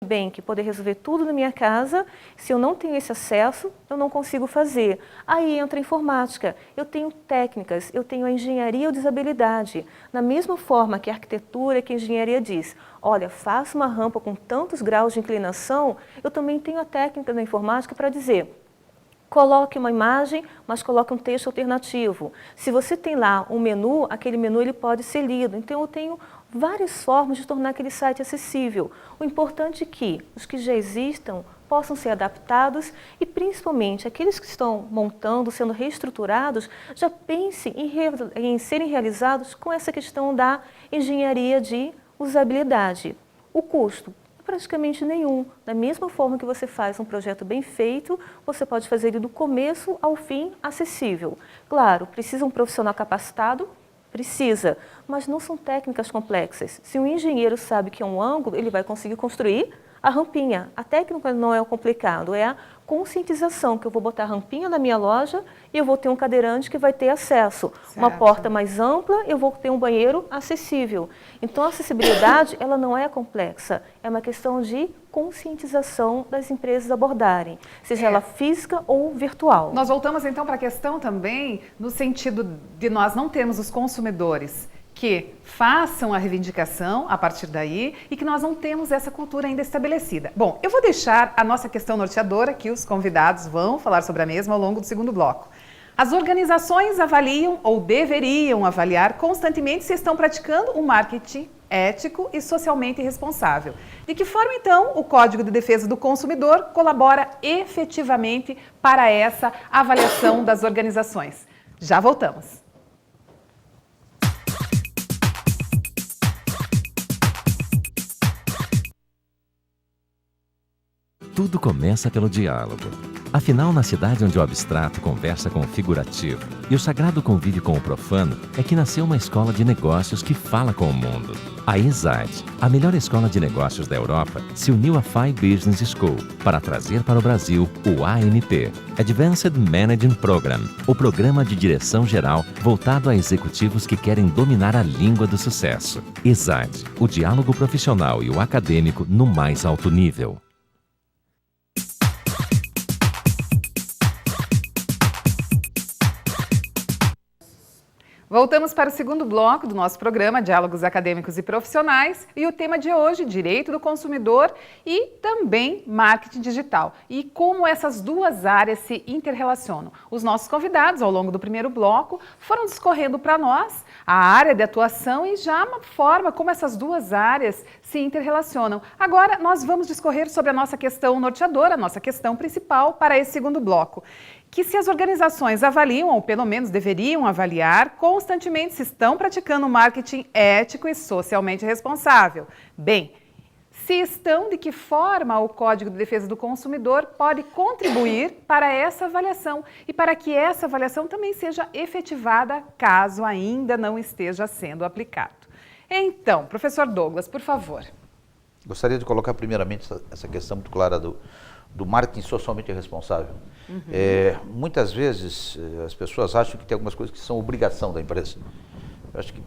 bem que poder resolver tudo na minha casa, se eu não tenho esse acesso, eu não consigo fazer. Aí entra a informática, eu tenho técnicas, eu tenho a engenharia ou usabilidade. Da mesma forma que a arquitetura, que a engenharia diz, olha, faça uma rampa com tantos graus de inclinação, eu também tenho a técnica da informática para dizer, coloque uma imagem, mas coloque um texto alternativo. Se você tem lá um menu, aquele menu ele pode ser lido. Então eu tenho várias formas de tornar aquele site acessível. O importante é que os que já existam possam ser adaptados e principalmente aqueles que estão montando, sendo reestruturados, já pensem em serem realizados com essa questão da engenharia de usabilidade. O custo? Praticamente nenhum. Da mesma forma que você faz um projeto bem feito, você pode fazer ele do começo ao fim acessível. Claro, precisa um profissional capacitado? Precisa, mas não são técnicas complexas. Se um engenheiro sabe que é um ângulo, ele vai conseguir construir a rampinha. A técnica não é o complicado, é a conscientização, que eu vou botar a rampinha na minha loja e eu vou ter um cadeirante que vai ter acesso. Certo. Uma porta mais ampla, eu vou ter um banheiro acessível. Então a acessibilidade, ela não é complexa, é uma questão de conscientização das empresas abordarem, seja ela física ou virtual. Nós voltamos então para a questão também no sentido de nós não termos os consumidores que façam a reivindicação a partir daí e que nós não temos essa cultura ainda estabelecida. Bom, eu vou deixar a nossa questão norteadora, que os convidados vão falar sobre a mesma ao longo do segundo bloco. As organizações avaliam ou deveriam avaliar constantemente se estão praticando um marketing ético e socialmente responsável. De que forma, então, o Código de Defesa do Consumidor colabora efetivamente para essa avaliação das organizações? Já voltamos. Tudo começa pelo diálogo. Afinal, na cidade onde o abstrato conversa com o figurativo e o sagrado convive com o profano, é que nasceu uma escola de negócios que fala com o mundo. A ESAD, a melhor escola de negócios da Europa, se uniu à FI Business School para trazer para o Brasil o AMP, Advanced Managing Program, o programa de direção geral voltado a executivos que querem dominar a língua do sucesso. ESAD, o diálogo profissional e o acadêmico no mais alto nível. Voltamos para o segundo bloco do nosso programa Diálogos Acadêmicos e Profissionais e o tema de hoje, Direito do Consumidor e também Marketing Digital e como essas duas áreas se interrelacionam. Os nossos convidados, ao longo do primeiro bloco, foram discorrendo para nós a área de atuação e já uma forma como essas duas áreas se interrelacionam. Agora, nós vamos discorrer sobre a nossa questão norteadora, a nossa questão principal para esse segundo bloco. Que se as organizações avaliam, ou pelo menos deveriam avaliar, constantemente se estão praticando marketing ético e socialmente responsável. Bem, se estão, de que forma o Código de Defesa do Consumidor pode contribuir para essa avaliação e para que essa avaliação também seja efetivada caso ainda não esteja sendo aplicado. Então, professor Douglas, por favor. Gostaria de colocar primeiramente essa questão muito clara do marketing socialmente responsável. Uhum. Muitas vezes as pessoas acham que tem algumas coisas que são obrigação da empresa. Eu acho que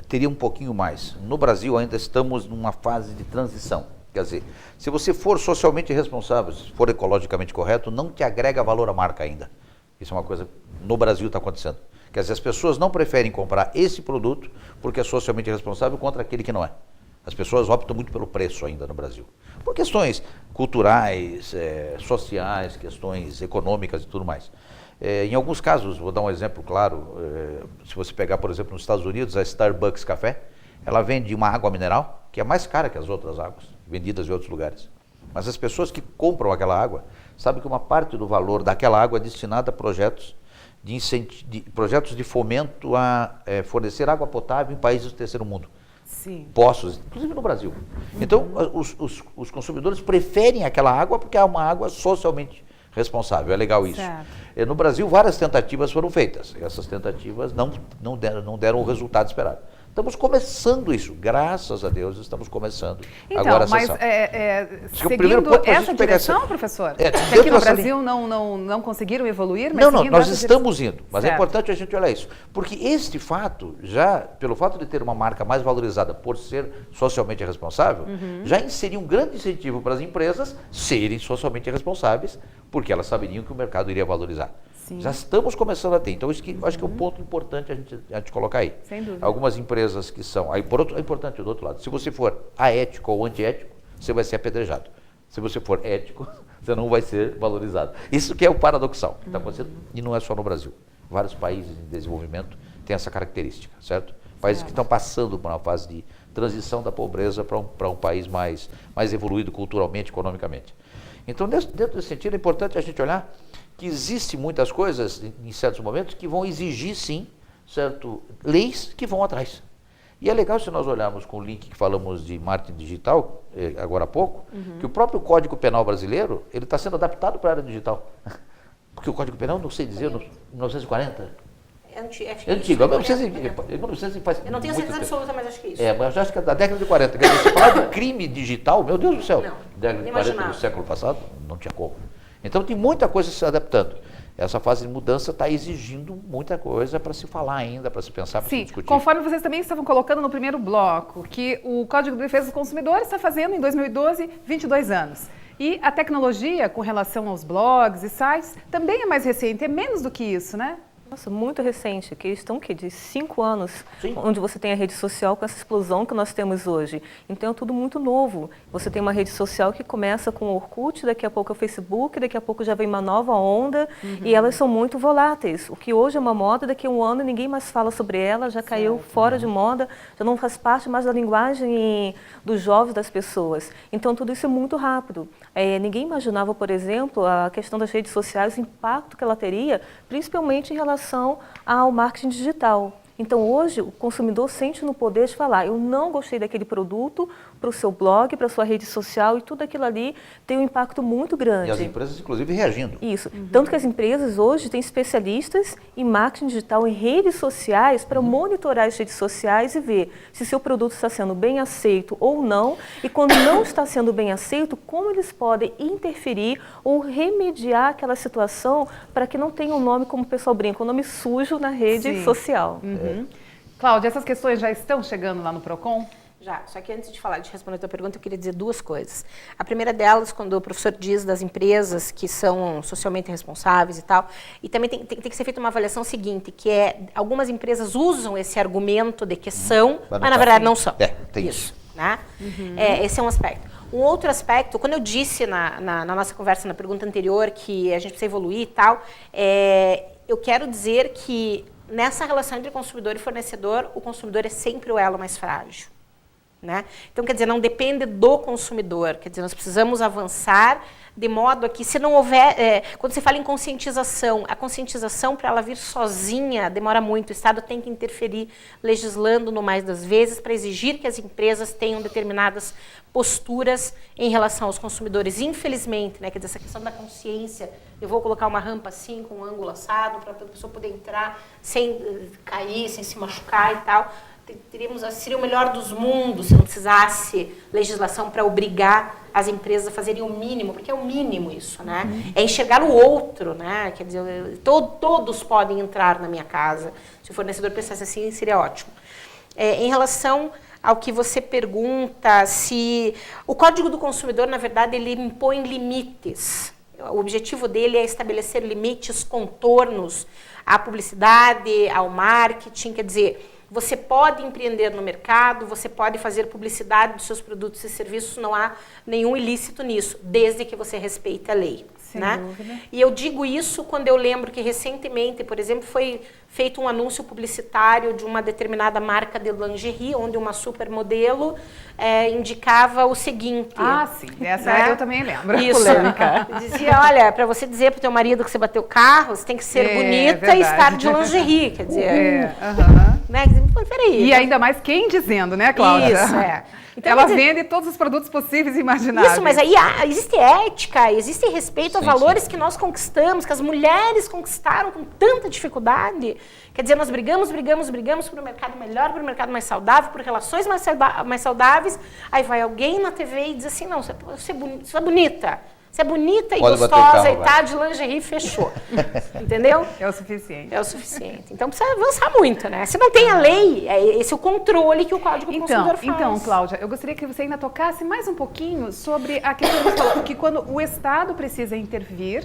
teria um pouquinho mais. No Brasil ainda estamos numa fase de transição. Quer dizer, se você for socialmente responsável, se for ecologicamente correto, não te agrega valor à marca ainda. Isso é uma coisa que no Brasil está acontecendo. Quer dizer, as pessoas não preferem comprar esse produto porque é socialmente responsável contra aquele que não é. As pessoas optam muito pelo preço ainda no Brasil. Por questões culturais, sociais, questões econômicas e tudo mais. Em alguns casos, vou dar um exemplo claro, se você pegar, por exemplo, nos Estados Unidos, a Starbucks Café, ela vende uma água mineral que é mais cara que as outras águas, vendidas em outros lugares. Mas as pessoas que compram aquela água sabem que uma parte do valor daquela água é destinada a projetos de fomento a fornecer água potável em países do terceiro mundo. Sim. Poços, inclusive no Brasil. Então, os consumidores preferem aquela água porque é uma água socialmente responsável. É legal isso. Certo. No Brasil, várias tentativas foram feitas. Essas tentativas não deram o resultado esperado. Estamos começando isso, graças a Deus estamos começando. Então, agora, mas seguindo essa direção, professor? Que aqui no Brasil não conseguiram evoluir, mas não, nós estamos indo, mas certo. É importante a gente olhar isso, porque este fato, já pelo fato de ter uma marca mais valorizada por ser socialmente responsável, já inseria um grande incentivo para as empresas serem socialmente responsáveis, porque elas saberiam que o mercado iria valorizar. Sim. Já estamos começando a ter. Então, acho que é um ponto importante a gente colocar aí. Sem dúvida. Algumas empresas que são... é importante do outro lado. Se você for aético ou antiético, você vai ser apedrejado. Se você for ético, você não vai ser valorizado. Isso que é o paradoxal que está acontecendo. E não é só no Brasil. Vários países em desenvolvimento têm essa característica, certo? Países que estão passando por uma fase de transição da pobreza para um país mais evoluído culturalmente, economicamente. Então, dentro desse sentido, é importante a gente olhar que existem muitas coisas, em certos momentos, que vão exigir, sim, certo, leis que vão atrás. E é legal se nós olharmos com o link que falamos de marketing digital, agora há pouco, que o próprio Código Penal brasileiro, ele está sendo adaptado para a área digital. Porque o Código Penal, não sei dizer, 1940... É antigo. Eu não tenho certeza absoluta, mas acho que é isso. Mas acho que é da década de 40. Quer dizer, se falar de crime digital, meu Deus do céu, década de 40 do século passado, não tinha como. Então tem muita coisa se adaptando. Essa fase de mudança está exigindo muita coisa para se falar ainda, para se pensar, para se discutir. Conforme vocês também estavam colocando no primeiro bloco, que o Código de Defesa do Consumidor está fazendo, em 2012, 22 anos. E a tecnologia, com relação aos blogs e sites, também é mais recente, é menos do que isso, né? Nossa, muito recente, que eles estão de 5 anos, Sim. onde você tem a rede social com essa explosão que nós temos hoje. Então é tudo muito novo. Você tem uma rede social que começa com o Orkut, daqui a pouco é o Facebook, daqui a pouco já vem uma nova onda, e elas são muito voláteis. O que hoje é uma moda, daqui a um ano ninguém mais fala sobre ela, já caiu fora de moda, já não faz parte mais da linguagem dos jovens, das pessoas. Então tudo isso é muito rápido. Ninguém imaginava, por exemplo, a questão das redes sociais, o impacto que ela teria, principalmente em relação ao marketing digital. Então, hoje, o consumidor sente no poder de falar, eu não gostei daquele produto para o seu blog, para a sua rede social, e tudo aquilo ali tem um impacto muito grande. E as empresas, inclusive, reagindo. Isso. Tanto que as empresas hoje têm especialistas em marketing digital, em redes sociais, para monitorar as redes sociais e ver se seu produto está sendo bem aceito ou não, e quando não está sendo bem aceito, como eles podem interferir ou remediar aquela situação para que não tenha um nome, como o pessoal brinca, um nome sujo na rede social. Cláudia, essas questões já estão chegando lá no PROCON? Já, só que antes de responder a tua pergunta, eu queria dizer duas coisas. A primeira delas, quando o professor diz das empresas que são socialmente responsáveis e tal, e também tem que ser feita uma avaliação seguinte, que é, algumas empresas usam esse argumento de que são, mas na verdade não são. Tem isso. Né? Esse é um aspecto. Um outro aspecto, quando eu disse na nossa conversa, na pergunta anterior, que a gente precisa evoluir e tal, eu quero dizer que nessa relação entre consumidor e fornecedor, o consumidor é sempre o elo mais frágil. Né? Então, quer dizer, não depende do consumidor, quer dizer, nós precisamos avançar de modo a que, se não houver, quando se fala em conscientização, a conscientização, para ela vir sozinha, demora muito, o Estado tem que interferir legislando no mais das vezes para exigir que as empresas tenham determinadas posturas em relação aos consumidores. Infelizmente, né, quer dizer, essa questão da consciência, eu vou colocar uma rampa assim, com um ângulo assado, para a pessoa poder entrar sem cair, sem se machucar e tal. Seria o melhor dos mundos se não precisasse legislação para obrigar as empresas a fazerem o mínimo, porque é o mínimo isso, né? É enxergar o outro, né? Quer dizer, todos podem entrar na minha casa. Se o fornecedor pensasse assim, seria ótimo. Em relação ao que você pergunta, se o Código do Consumidor, na verdade, ele impõe limites. O objetivo dele é estabelecer limites, contornos à publicidade, ao marketing, quer dizer, você pode empreender no mercado, você pode fazer publicidade dos seus produtos e serviços, não há nenhum ilícito nisso, desde que você respeite a lei. Sem né? dúvida. E eu digo isso quando eu lembro que recentemente, por exemplo, foi feito um anúncio publicitário de uma determinada marca de lingerie, onde uma supermodelo indicava o seguinte. Ah, sim, essa né? eu também lembro. Isso. Polêmica. Dizia, olha, para você dizer pro teu marido que você bateu o carro, você tem que ser bonita verdade. e estar de lingerie, quer dizer... né? Peraí. E ainda mais quem dizendo, né, Cláudia? Isso, é. Então, ela quer dizer, vende todos os produtos possíveis e imagináveis. isso, mas aí existe ética, existe respeito a Sim, valores sim. que nós conquistamos, que as mulheres conquistaram com tanta dificuldade. Quer dizer, nós brigamos por um mercado melhor, por um mercado mais saudável, por relações mais saudáveis. Aí vai alguém na TV e diz assim, não, você é bonita. Você é bonita e Pode bater gostosa carro, e tá de lingerie, fechou. Entendeu? É o suficiente. É o suficiente. Então precisa avançar muito, né? Se não tem a lei, esse é o controle que o Código do Consumidor faz. Então, Cláudia, eu gostaria que você ainda tocasse mais um pouquinho sobre a questão que você falou, que quando o Estado precisa intervir,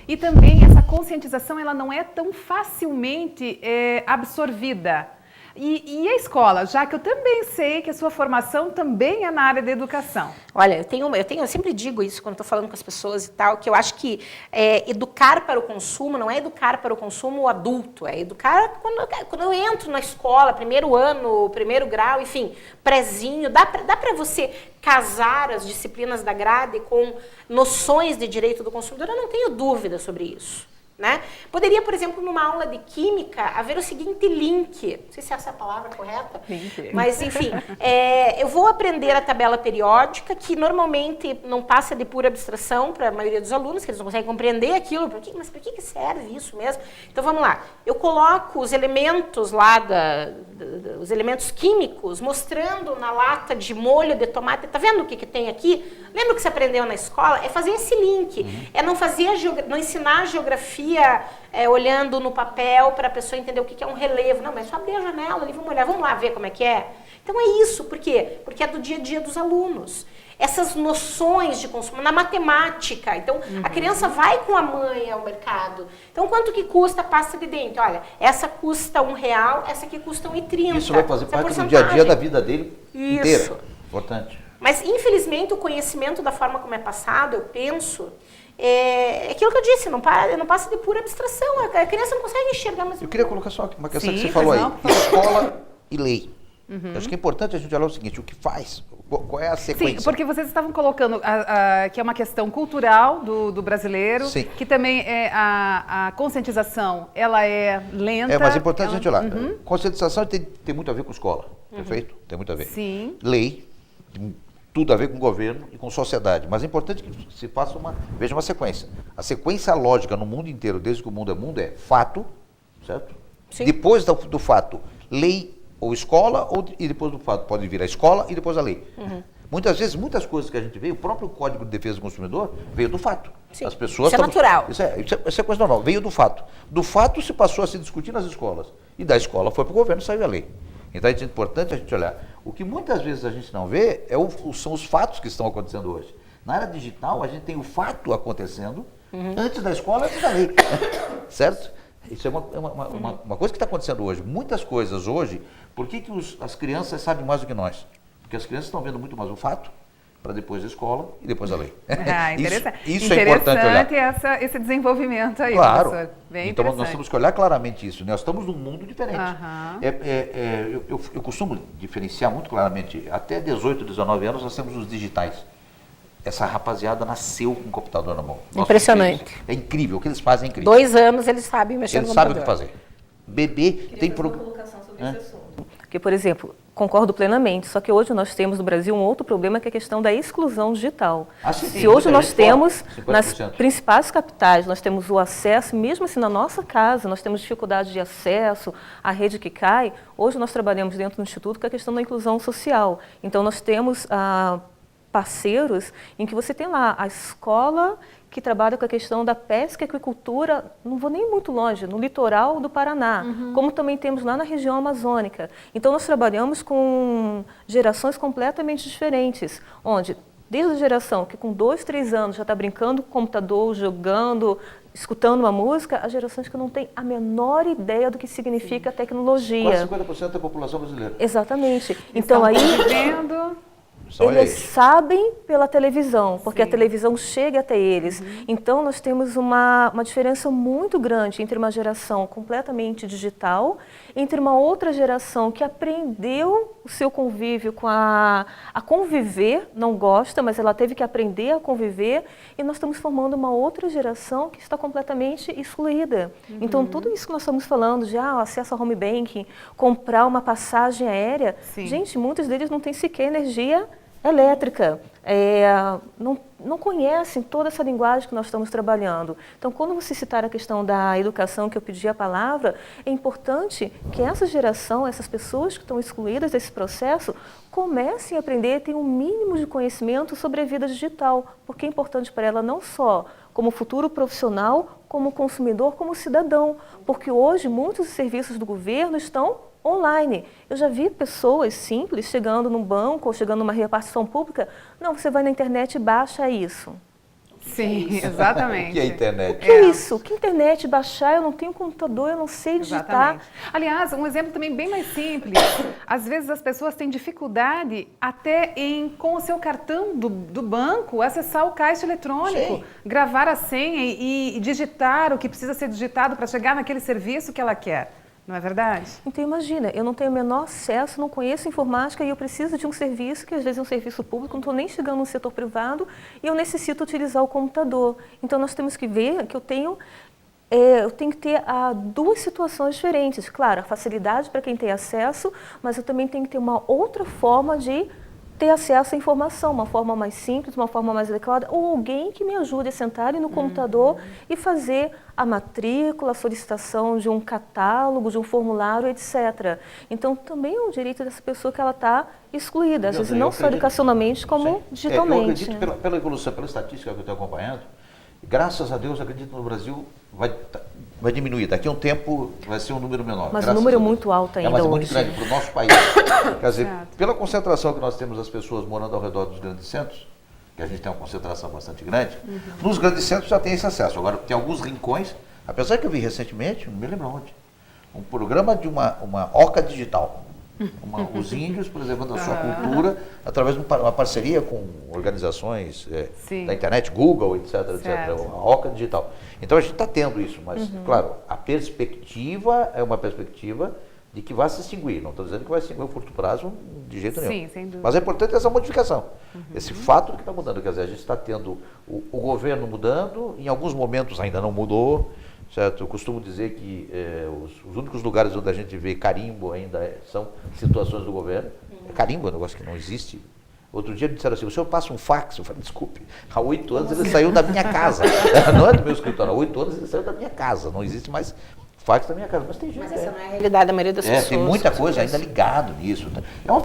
e também essa conscientização ela não é tão facilmente absorvida. E a escola, já que eu também sei que a sua formação também é na área da educação. Olha, eu sempre digo isso quando estou falando com as pessoas e tal, que eu acho que educar para o consumo não é educar para o consumo adulto, é educar quando eu entro na escola, primeiro ano, primeiro grau, enfim, prézinho, dá para você casar as disciplinas da grade com noções de direito do consumidor, eu não tenho dúvida sobre isso. Né? Poderia, por exemplo, numa aula de química, haver o seguinte link, não sei se essa é a palavra correta, mas enfim, eu vou aprender a tabela periódica, que normalmente não passa de pura abstração para a maioria dos alunos, que eles não conseguem compreender aquilo, mas para que serve isso mesmo? Então vamos lá, eu coloco os elementos lá, os elementos químicos, mostrando na lata de molho de tomate, tá vendo o que tem aqui? Lembra o que você aprendeu na escola? É fazer esse link, é não ensinar a geografia olhando no papel para a pessoa entender o que é um relevo. Não, mas só abrir a janela ali, vamos lá ver como é que é. Então é isso, por quê? Porque é do dia a dia dos alunos. Essas noções de consumo, na matemática. Então, a criança vai com a mãe ao mercado. Então, quanto que custa a pasta de dente? Olha, essa custa R$1, essa aqui custa R$1,30. Isso vai fazer parte do dia a dia da vida dele inteira. Importante. Mas, infelizmente, o conhecimento da forma como é passado, eu penso, é aquilo que eu disse, não passa de pura abstração. A criança não consegue enxergar. Mas eu queria colocar só uma questão que você Sim, falou aí. não. Escola e lei. Eu acho que é importante a gente olhar o seguinte, o que faz, qual é a sequência. Sim, porque vocês estavam colocando que é uma questão cultural do brasileiro, Sim. que também a conscientização, ela é lenta. É, mas é importante a gente olhar. Conscientização tem muito a ver com escola, perfeito? Tem muito a ver. Sim. Lei, tem tudo a ver com governo e com sociedade. Mas é importante que se faça veja uma sequência. A sequência lógica no mundo inteiro, desde que o mundo é fato, certo? Sim. Depois do fato, lei ou escola, e depois do fato pode vir a escola e depois a lei. Muitas vezes, muitas coisas que a gente vê, o próprio Código de Defesa do Consumidor veio do fato. Sim. As pessoas Isso é natural. Isso é coisa normal, veio do fato. Do fato se passou a se discutir nas escolas. E da escola foi para o governo e saiu a lei. Então é importante a gente olhar. O que muitas vezes a gente não vê são os fatos que estão acontecendo hoje. Na área digital, a gente tem o fato acontecendo antes da escola, antes da lei. Certo? Isso é uma coisa que está acontecendo hoje. Muitas coisas hoje, por que as crianças sabem mais do que nós? Porque as crianças estão vendo muito mais o fato, para depois a escola e depois a lei. Interessante. Isso é importante olhar. Esse desenvolvimento aí, claro. professor. Bem Então interessante. nós temos que olhar claramente isso. Nós estamos num mundo diferente. Eu costumo diferenciar muito claramente, até 18, 19 anos nós temos os digitais. Essa rapaziada nasceu com o computador na mão. Impressionante. É incrível, o que eles fazem é incrível. 2 anos eles sabem mexer Eles no sabem o que computador. fazer. Bebê tem colocação sobre esse assunto. Porque, por exemplo, concordo plenamente, só que hoje nós temos no Brasil um outro problema que é a questão da exclusão digital. Sim, Se hoje nós temos, 50%. nas principais capitais, nós temos o acesso, mesmo assim na nossa casa, nós temos dificuldade de acesso à rede que cai, hoje nós trabalhamos dentro do Instituto com a questão da inclusão social. Então nós temos parceiros em que você tem lá a escola que trabalha com a questão da pesca e aquicultura, não vou nem muito longe, no litoral do Paraná, como também temos lá na região amazônica. Então nós trabalhamos com gerações completamente diferentes, onde desde a geração que com 2, 3 anos já está brincando com o computador, jogando, escutando uma música, as gerações que não têm a menor ideia do que significa a tecnologia. Quase 50% da população brasileira. Exatamente. Então aí vivendo... eles sabem pela televisão, porque a televisão chega até eles. Então, nós temos uma diferença muito grande entre uma geração completamente digital, entre uma outra geração que aprendeu o seu convívio com a conviver, não gosta, mas ela teve que aprender a conviver, e nós estamos formando uma outra geração que está completamente excluída. Então, tudo isso que nós estamos falando de acesso ao home banking, comprar uma passagem aérea, Sim. gente, muitos deles não têm sequer energia elétrica, não conhecem toda essa linguagem que nós estamos trabalhando. Então, quando você citar a questão da educação, que eu pedi a palavra, é importante que essa geração, essas pessoas que estão excluídas desse processo, comecem a aprender, tenham um mínimo de conhecimento sobre a vida digital, porque é importante para ela não só como futuro profissional, como consumidor, como cidadão, porque hoje muitos serviços do governo estão online. Eu já vi pessoas simples chegando num banco ou chegando numa repartição pública. Não, você vai na internet e baixa isso. Sim, exatamente. O que é internet? O que é isso? Que internet baixar? Eu não tenho computador, eu não sei digitar. Exatamente. Aliás, um exemplo também bem mais simples. Às vezes as pessoas têm dificuldade até com o seu cartão do banco, acessar o caixa eletrônico, Sim. gravar a senha e digitar o que precisa ser digitado para chegar naquele serviço que ela quer. Não é verdade? Então imagina, eu não tenho o menor acesso, não conheço informática e eu preciso de um serviço, que às vezes é um serviço público, não estou nem chegando no setor privado e eu necessito utilizar o computador. Então nós temos que ver que eu tenho que ter duas situações diferentes. Claro, a facilidade para quem tem acesso, mas eu também tenho que ter uma outra forma de ter acesso à informação, uma forma mais simples, uma forma mais adequada, ou alguém que me ajude a sentar no computador e fazer a matrícula, a solicitação de um catálogo, de um formulário, etc. Então, também é um direito dessa pessoa que ela está excluída, às vezes não só educacionalmente, como digitalmente. Eu acredito pela evolução, pela estatística que eu estou acompanhando, graças a Deus, acredito que no Brasil vai diminuir. Daqui a um tempo vai ser um número menor. Mas o número é muito alto ainda mas é hoje. muito grande para o nosso país. Quer dizer, pela concentração que nós temos das pessoas morando ao redor dos grandes centros, que a gente tem uma concentração bastante grande, nos grandes centros já tem esse acesso. Agora, tem alguns rincões, apesar que eu vi recentemente, não me lembro onde, um programa de uma oca digital. Os índios preservando a sua cultura através de uma parceria com organizações da internet, Google, etc. A Oca Digital. Então a gente está tendo isso, mas, claro, a perspectiva é uma perspectiva de que vai se extinguir. Não estou dizendo que vai se extinguir a curto prazo de jeito nenhum. Sim, sem dúvida. Mas é importante essa modificação. Esse fato que está mudando. Quer dizer, a gente está tendo o governo mudando, em alguns momentos ainda não mudou. Certo? Eu costumo dizer que os únicos lugares onde a gente vê carimbo ainda são situações do governo. Carimbo é um negócio que não existe. Outro dia me disseram assim, o senhor passa um fax? Eu falei, desculpe, há 8 anos ele saiu da minha casa. Não é do meu escritório, há 8 anos ele saiu da minha casa. Não existe mais fax da minha casa. Mas tem gente. Mas essa não é a realidade da maioria das pessoas. Tem muita coisa ainda ligado nisso. É uma